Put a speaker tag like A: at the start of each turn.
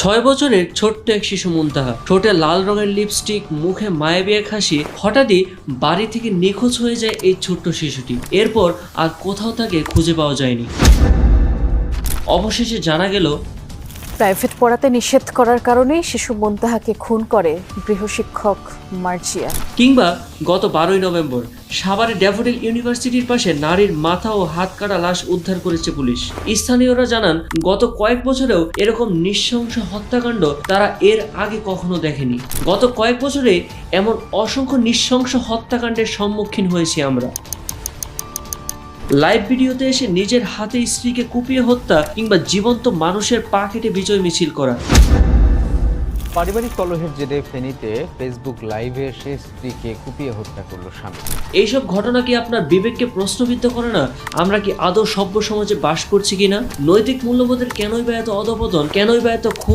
A: 6 বছরের ছোট্ট এক শিশু মুনতাহা, ঠোঁটে লাল রঙের লিপস্টিক, মুখে মায়াবী এক হাসি। হঠাৎই বাড়ি থেকে নিখোঁজ হয়ে যায় এই ছোট্ট শিশুটি। এরপর আর কোথাও তাকে খুঁজে পাওয়া যায়নি। অবশেষে জানা গেল
B: প্রাইভেট পড়াতে নিষেধ করার কারণেই শিশু মুনতাহাকে খুন করে গৃহশিক্ষক মার্জিয়া।
A: কিংবা গত 12ই নভেম্বর সাভারের ড্যাফোডিল ইউনিভার্সিটির পাশে নারীর মাথা ও হাত কাটা লাশ উদ্ধার করেছে পুলিশ। স্থানীয়রা জানান, গত কয়েক বছরেও এরকম নৃশংস হত্যাকাণ্ড তারা এর আগে কখনো দেখেনি। গত কয়েক বছরে এমন অসংখ্য নৃশংস হত্যাকাণ্ডের সম্মুখীন হয়েছি আমরা। লাইভ ভিডিওতে এসে নিজের হাতে স্ত্রীকে কুপিয়ে হত্যা, কিংবা জীবন্ত মানুষের পা কেটে বিজয় মিছিল করা।
C: পারিবারিক কলহের জেরে ফেনীতে ফেসবুক লাইভে এসে স্ত্রীকে কুপিয়ে হত্যা করল স্বামী।
A: এইসব ঘটনা কি আপনার বিবেককে প্রশ্নবিদ্ধ করে না? আমরা কি আদৌ সভ্য সমাজে বাস করছি কিনা? নৈতিক মূল্যবোধের কেনই বা এত অধপতন, কেনই বা এত খুন,